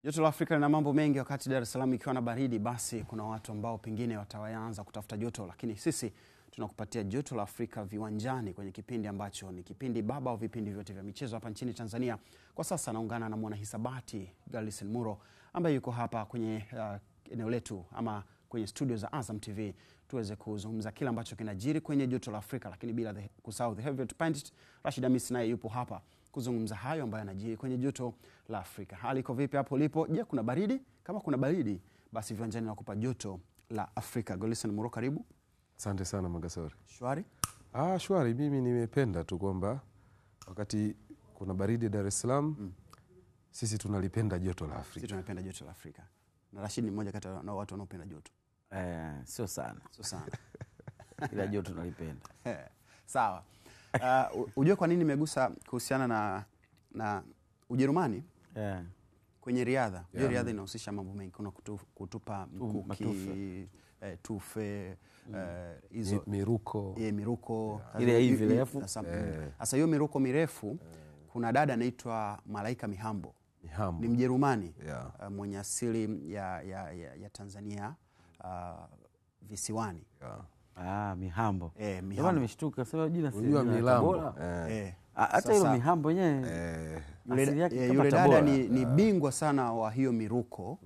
Joto la Afrika lina mambo mengi. Wakati Dar es Salaam ikiwa na baridi, basi kuna watu ambao pengine wataanza kutafuta joto, lakini sisi tunakupatia joto la Afrika viwanjani kwenye kipindi ambacho ni kipindi baba au vipindi vyote vya michezo hapa nchini Tanzania. Kwa sasa naungana na mwanahisabati Galison Muro ambaye yuko hapa kwenye eneo letu ama kwenye studio za Azam TV tuweze kuzungumza kila ambacho kinajiri kwenye joto la Afrika, lakini bila kusahau the heavyweight pundit Rashid Hamisi naye yupo hapa kuzungumza hayo ambayo yanajiri kwenye joto la Afrika. Hali iko vipi hapo ulipo? Je, kuna baridi? Kama kuna baridi, basi viwanjani nakupa joto la Afrika. Galison Muro, karibu. Asante sana Mangasore. Shwari? Shwari, mimi nimependa tu kwamba wakati kuna baridi Dar es Salaam, sisi tunalipenda joto la Afrika. Sisi tunapenda joto la Afrika. Na Rashid ni mmoja kati ya watu wanaopenda joto. Sio sana. Sio sana. Ila joto tunalipenda. Sawa. Unajua kwa nini nimegusa kuhusiana na Ujerumani? Kwenye riadha. Hiyo riadha inahusisha mambo mengi. Kuna kutupa mkuki, tufe, hizo miruko. Miruko. Ile hivi refu. Sasa hiyo miruko mirefu, kuna dada anaitwa Malaika Mihambo. Ni Mjerumani mwenye asili ya Tanzania visiwani. Mihambo. Mihambo. Nimeshtuka sema jina si Milambo. Hata ile Mihambo yenyewe yule dada ni bingwa sana wa hiyo miruko.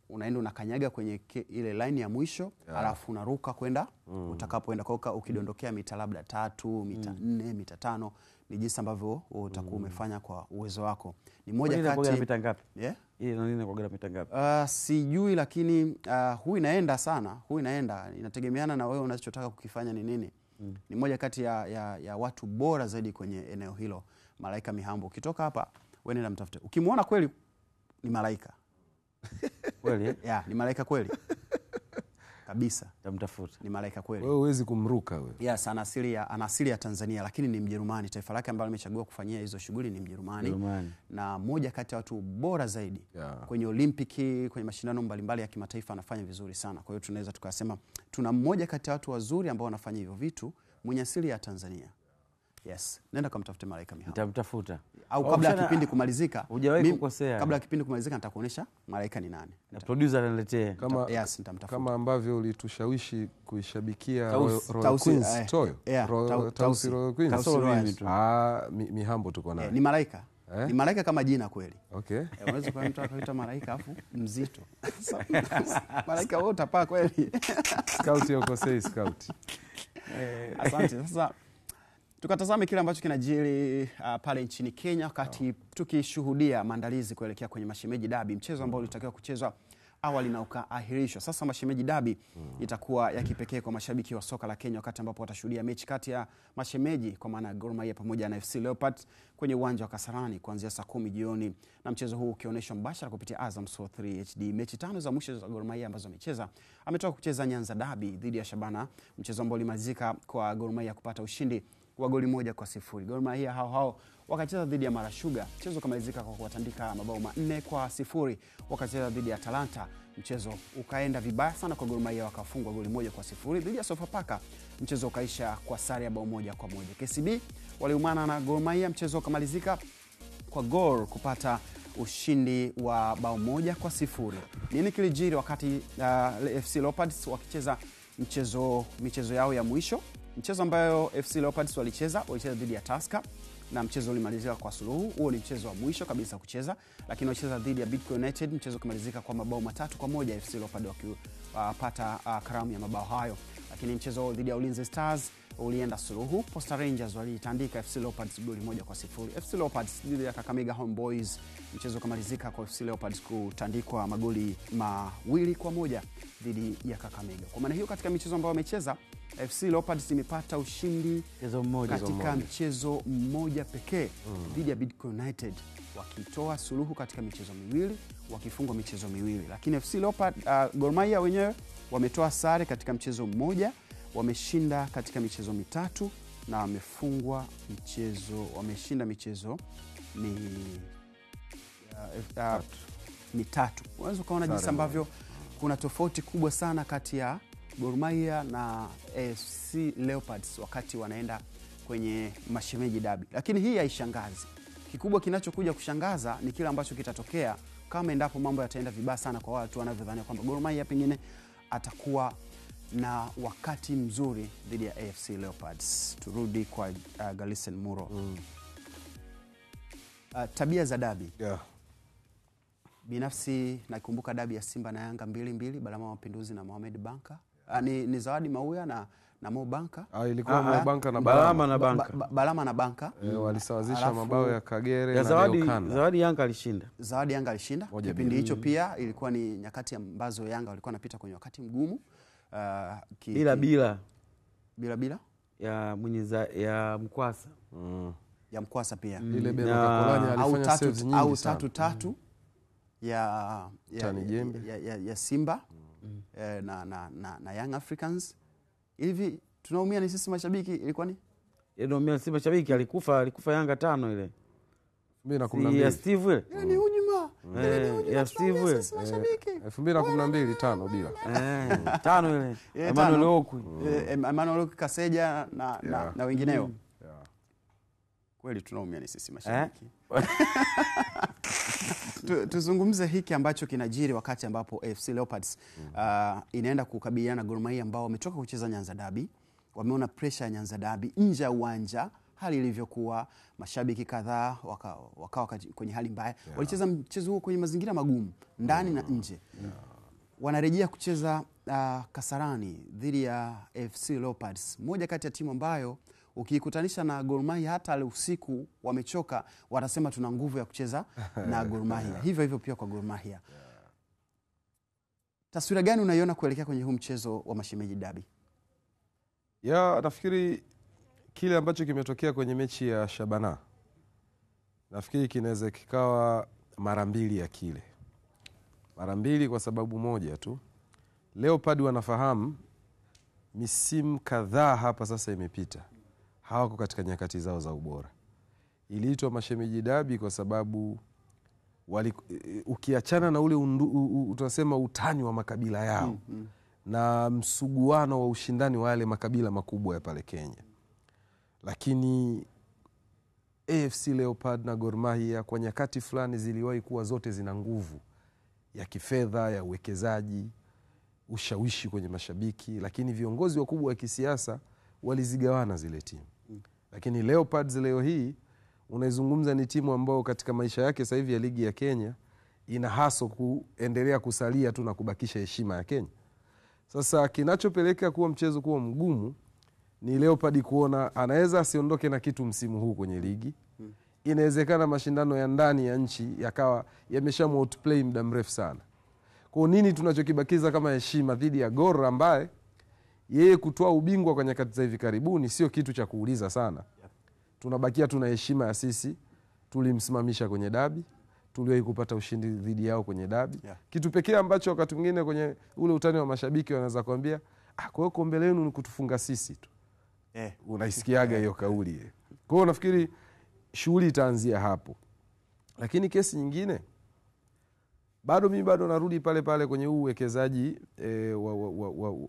Unaenda unakanyaga kwenye ile line ya mwisho, alafu unaruka kwenda utakapoenda, kwa ukidondokea mita labda 3, mita 4, mita 5, ni jinsi ambavyo utakuwa umefanya kwa uwezo wako. Ni moja kati ya mita ngapi? Ile nini kwa mita ngapi? Sijui, lakini huyu inaenda sana. Huyu inaenda, inategemeana na wewe unachotaka kukifanya ni nini. Ni moja kati ya watu bora zaidi kwenye eneo hilo, Malaika Mihambo. Ukitoka hapa wewe nenda mtafute. Ukimwona kweli ni malaika. Kweli? Ni malaika kweli. kabisa. Tamtafuta. Ni malaika kweli. Wewe huwezi kumruka wewe. Yes, ana asili ya Tanzania lakini ni Mjerumani. Taifa lake ambalo limechagua kufanyia hizo shughuli ni Mjerumani. Na moja kati ya watu bora zaidi kwenye Olimpiki, kwenye mashindano mbalimbali ya kimataifa, anafanya vizuri sana. Kwa hiyo tunaweza tukasema tuna mmoja kati ya watu wazuri ambao wanafanya hivyo vitu mwenye asili ya Tanzania. Yes, nenda kumtafute Malaika Mihao. Nitamtafuta. Au kabla ya kipindi kumalizika, hujawahi kukosea. Kabla ya kipindi kumalizika nitakuonesha Malaika ni nani. Na producer ananiletea. Yes, nitamtafuta. Kama ambavyo ulitushawishi kuishabikia Royal Queens Toyo. Tausi Royal Queens. Mihambo tuko naye. Ni Malaika. Ni malaika kama jina kweli. Okay. Unaweza kwa mtu akaita malaika afu mzito. Malaika wewe utapaa kweli. Scout yuko say scout. Asante. Sasa tukatazame kile ambacho kinajiri pale nchini Kenya wakati tukishuhudia maandalizi kuelekea kwenye Mashemeji Derby, mchezo ambao ulitakiwa kuchezwa awali na ukaahirishwa. Sasa Mashemeji Derby itakuwa ya kipekee kwa mashabiki wa soka la Kenya wakati ambapo watashuhudia mechi kati ya mashemeji kwa maana Gor Mahia pamoja na FC Leopards kwenye uwanja wa Kasarani kuanzia saa 10 jioni, na mchezo huu ukionyeshwa mbashara kupitia Azam Sport 3 HD. Mechi 5 za mwisho za Gor Mahia ambazo amecheza, ametoka kucheza Nyanza Derby dhidi ya Shabana, mchezo ambao ulimalizika kwa Gor Mahia kupata ushindi wa goli 1-0. Gor Mahia hao wakacheza dhidi ya Mara Sugar, mchezo ukamalizika kwa kuwatandika mabao 4-0. Wakacheza dhidi ya Talanta, mchezo ukaenda vibaya sana kwa Gor Mahia, wakafungwa goli 1-0. Dhidi ya Sofapaka, mchezo ukaisha kwa sare ya bao 1-1. KCB waliumana na Gor Mahia, mchezo ukamalizika kwa Gor kupata ushindi wa bao 1-0. Nini kilijiri wakati FC Leopards wakicheza michezo yao ya mwisho? Mchezo ambayo FC Leopards walicheza dhidi ya Tusker na mchezo ulimalizika kwa suluhu. Huo ni mchezo wa mwisho kabisa kucheza, lakini walicheza dhidi ya Bidco United, mchezo kumalizika kwa mabao 3-1, FC Leopards wakipata karamu ya mabao hayo. Lakini mchezo dhidi ya Ulinzi Stars ulienda suluhu. Posta Rangers walitandika FC Leopards goli 1-0. FC Leopards dhidi ya Kakamega Homeboys, mchezo kumalizika kwa FC Leopards kutandikwa magoli 2-1 dhidi ya Kakamega. Kwa maana hiyo katika michezo ambayo wamecheza, FC Leopards imepata ushindi katika mchezo mmoja pekee dhidi ya Bidco United, wakitoa suluhu katika michezo miwili, wakifungwa michezo miwili. Lakini FC Leopards, Gor Mahia wenyewe wametoa sare katika mchezo mmoja, wameshinda katika michezo mitatu na wameshinda michezo mitatu. Unaweza kuona jinsi ambavyo kuna tofauti kubwa sana kati ya Gor Mahia na FC Leopards wakati wanaenda kwenye Mashemeji Derby. Lakini hii haishangazi. Kikubwa kinachokuja kushangaza ni kile ambacho kitatokea kama endapo mambo yataenda vibaya sana kwa watu wanavyodhania kwamba Gor Mahia pengine atakuwa na wakati mzuri dhidi ya AFC Leopards. Turudi kwa Galisen Muro. Tabia za derby. Binafsi nakumbuka derby ya Simba na Yanga 2-2, Balama Mapinduzi na Mohamed Banka. Ni Zawadi Mauya na Mo Banka. Ilikuwa Mo Banka na Balama na Banka. Walisawazisha mabao ya Kagere na Leokanda. Zawadi Yanga alishinda. Zawadi Yanga alishinda. Kipindi hicho pia ilikuwa ni nyakati ambazo Yanga walikuwa wanapita kwenye wakati mgumu. Bila ya Mkwasa. Ya Mkwasa pia. Ile Beno Kakolanya alifanya saves nyingi au 3-3 ya Simba na Young Africans. Hivi tunaumia ni sisi mashabiki, ilikuwa ni? Tunaumia sisi mashabiki, alikufa Yanga 5 ile. 2012 ya Steve ile. Ni hujuma. Ya Steve ile. 2012 5 bila. 5 ile. Emmanuel Okwi. Emmanuel Okwi, Kaseja na wengineo. Kweli tunaumia ni sisi mashabiki. Tuzungumze hiki ambacho kinajiri wakati ambapo FC Leopards inaenda kukabiliana na Gor Mahia ambao wametoka kucheza Nyanza Derby. Wameona pressure ya Nyanza Derby nje ya uwanja, hali ilivyokuwa, mashabiki kadhaa wakawa kwenye hali mbaya. Walicheza mchezo huo kwenye mazingira magumu ndani na nje. Wanarejea kucheza Kasarani dhidi ya FC Leopards, moja kati ya timu ambayo ukikutanisha na Gor Mahia hata leo usiku wamechoka, watasema tuna nguvu ya kucheza na Gor Mahia. Hivyo pia kwa Gor Mahia. Taswira gani unaiona kuelekea kwenye huu mchezo wa Mashemeji Derby? Nafikiri kile ambacho kimetokea kwenye mechi ya Shabana, nafikiri kinaweza kikawa mara mbili ya kile. Mara mbili kwa sababu moja tu. Leopard wanafahamu misimu kadhaa hapa sasa imepita, hawako katika nyakati zao za ubora. Iliitwa mashemeji dabi kwa sababu ukiachana na ule tunasema utani wa makabila yao na msuguano wa ushindani wa yale makabila makubwa ya pale Kenya, lakini AFC Leopard na Gor Mahia kwa nyakati fulani ziliwahi kuwa zote zina nguvu ya kifedha, ya uwekezaji, ushawishi kwenye mashabiki, lakini viongozi wakubwa wa kisiasa walizigawana zile timu. Lakini Leopards leo hii unaizungumza ni timu ambayo katika maisha yake sasa hivi ya ligi ya Kenya ina haso kuendelea kusalia tu na kubakisha heshima ya Kenya. Sasa kinachopeleka kuwa mchezo kuwa mgumu ni Leopard kuona anaweza asiondoke na kitu msimu huu kwenye ligi. Inawezekana mashindano ya ndani ya nchi yakawa yameshamu outplay muda mrefu sana. Kwa nini tunachokibakiza kama heshima dhidi ya Gor ambaye yeye kutoa ubingwa kwa nyakati za hivi karibuni sio kitu cha kuuliza sana. Tunabakia tuna heshima ya sisi tulimsimamisha kwenye dabi, tuliwahi kupata ushindi dhidi yao kwenye dabi. Kitu pekee ambacho wakati mwingine kwenye ule utani wa mashabiki wanaweza kuambia, kwa hiyo kombe lenu ni kutufunga sisi tu. Unaisikiaga hiyo kauli. Kwa hiyo nafikiri shughuli itaanzia hapo. Lakini kesi nyingine bado narudi pale pale kwenye uwekezaji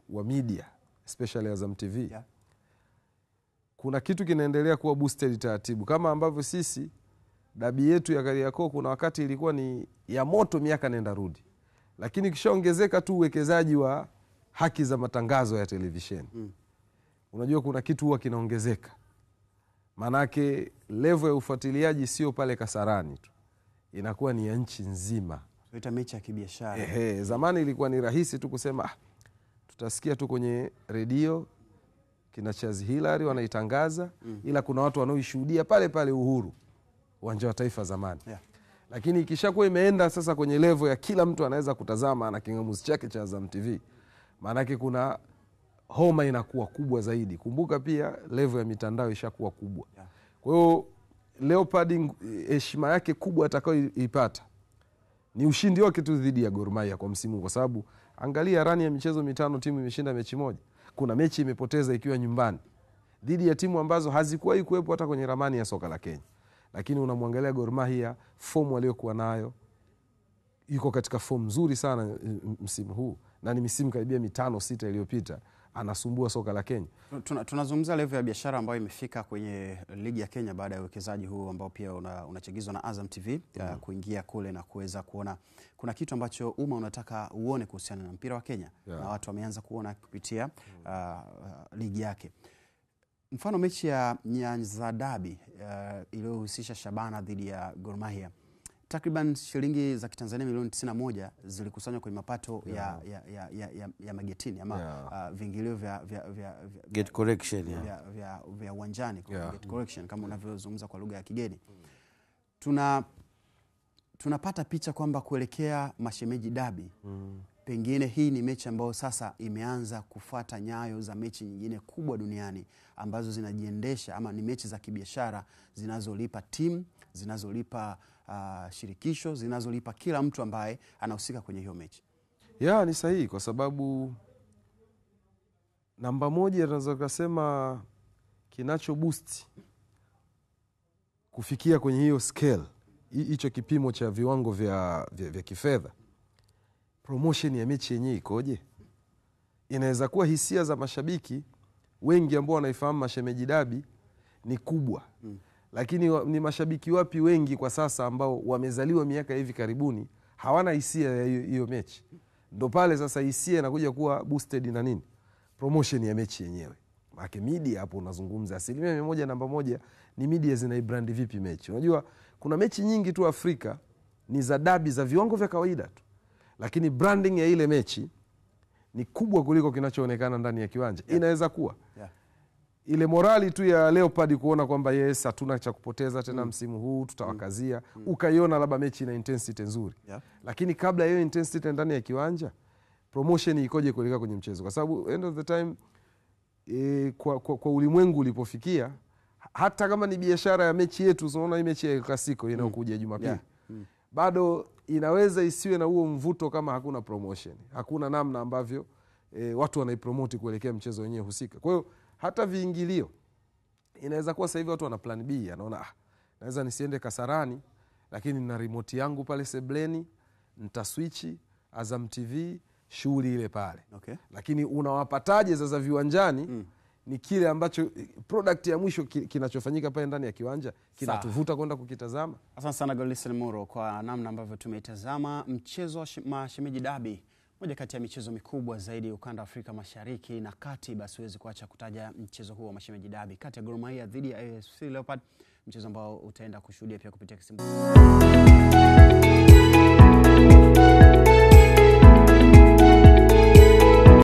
wa media, especially Azam TV. Kuna kitu kinaendelea kuwa boosted taratibu, kama ambavyo sisi dabi yetu ya Kariakoo kuna wakati ilikuwa ni ya moto miaka nenda rudi, lakini kishaongezeka tu uwekezaji wa haki za matangazo ya televisheni. Unajua kuna kitu huwa kinaongezeka, manake level ya ufuatiliaji sio pale Kasarani tu, inakuwa ni ya nchi nzima. Tuita mechi ya kibiashara. Zamani ilikuwa ni rahisi tu kusema tutasikia tu kwenye redio kina Chazi Hilary wanaitangaza, ila kuna watu wanaoishuhudia pale pale Uhuru, uwanja wa Taifa zamani. Lakini ikishakuwa imeenda sasa kwenye level ya kila mtu anaweza kutazama na kingamuzi chake cha Azam TV, maanake kuna homa inakuwa kubwa zaidi. Kumbuka pia level ya mitandao ishakuwa kubwa. Kwa hiyo Leopard heshima yake kubwa atakayoipata ni ushindi wake tu dhidi ya Gor Mahia kwa msimu, kwa sababu angalia rani ya michezo 5 timu imeshinda mechi moja. Kuna mechi imepoteza ikiwa nyumbani dhidi ya timu ambazo hazikuwahi kuwepo hata kwenye ramani ya soka la Kenya. Lakini unamwangalia Gor Mahia, fomu aliyokuwa nayo, yuko katika fomu nzuri sana msimu huu, na ni misimu karibia 5-6 iliyopita anasumbua soka la Kenya. Tunazungumza level ya biashara ambayo imefika kwenye ligi ya Kenya baada ya uwekezaji huu ambao pia unachagizwa na Azam TV kuingia kule na kuweza kuona kuna kitu ambacho umma unataka uone kuhusiana na mpira wa Kenya na watu wameanza kuona kupitia ligi yake. Mfano mechi ya Nyanza Dabi iliyohusisha Shabana dhidi ya Gor Mahia, takriban shilingi za Kitanzania milioni 91 zilikusanywa kwenye mapato ya magetini ama vingilio vya gate correction vya uwanjani, gate correction kama unavyozungumza kwa lugha ya kigeni. Tunapata picha kwamba kuelekea mashemeji dabi, pengine hii ni mechi ambayo sasa imeanza kufuata nyayo za mechi nyingine kubwa duniani ambazo zinajiendesha ama ni mechi za kibiashara zinazolipa timu, zinazolipa shirikisho, zinazolipa kila mtu ambaye anahusika kwenye hiyo mechi. Ni sahihi, kwa sababu namba moja tunaweza kusema kinacho boost kufikia kwenye hiyo scale, hicho kipimo cha viwango vya kifedha, promotion ya mechi yenyewe ikoje. Inaweza kuwa hisia za mashabiki wengi ambao wanaifahamu mashemeji dabi ni kubwa, lakini ni mashabiki wapi wengi kwa sasa ambao wamezaliwa miaka hivi karibuni hawana hisia ya hiyo mechi? Ndo pale sasa hisia inakuja kuwa boosted na nini? Promotion ya mechi yenyewe. Maana media hapo unazungumza 100% namba moja ni media zinaibrand vipi mechi. Unajua kuna mechi nyingi tu Afrika ni za dabi za viwango vya kawaida tu, lakini branding ya ile mechi ni kubwa kuliko kinachoonekana ndani ya kiwanja. Inaweza kuwa ile morali tu ya Leopard kuona kwamba yes, hatuna cha kupoteza tena msimu huu, tutawakazia. Ukaiona labda mechi ina intensity nzuri. Lakini kabla hiyo intensity ndani ya kiwanja, promotion ikoje kuelekea kwenye mchezo? Kwa sababu end of the time kwa ulimwengu ulipofikia, hata kama ni biashara ya mechi yetu, unaona hii mechi ya Klasiko inayokuja Jumapili, bado inaweza isiwe na huo mvuto kama hakuna promotion, hakuna namna ambavyo watu wanaipromoti kuelekea mchezo wenyewe husika. Kwa hiyo hata viingilio inaweza kuwa sasa hivi watu wana plan B, anaona naweza nisiende Kasarani lakini na remote yangu pale sebleni, nitaswichi Azam TV, shughuli ile pale. Okay. Lakini unawapataje sasa viwanjani? Ni kile ambacho product ya mwisho kinachofanyika pale ndani ya kiwanja kinatuvuta kwenda kukitazama. Asante sana Godlisten Muro kwa namna ambavyo tumeitazama mchezo wa Mashemeji Derby, moja kati ya michezo mikubwa zaidi ukanda Afrika Mashariki na Kati. Basi huwezi kuacha kutaja mchezo huo wa Mashemeji Derby kati ya Gor Mahia dhidi ya AFC Leopard, mchezo ambao utaenda kushuhudia pia kupitia Kisimbuzi.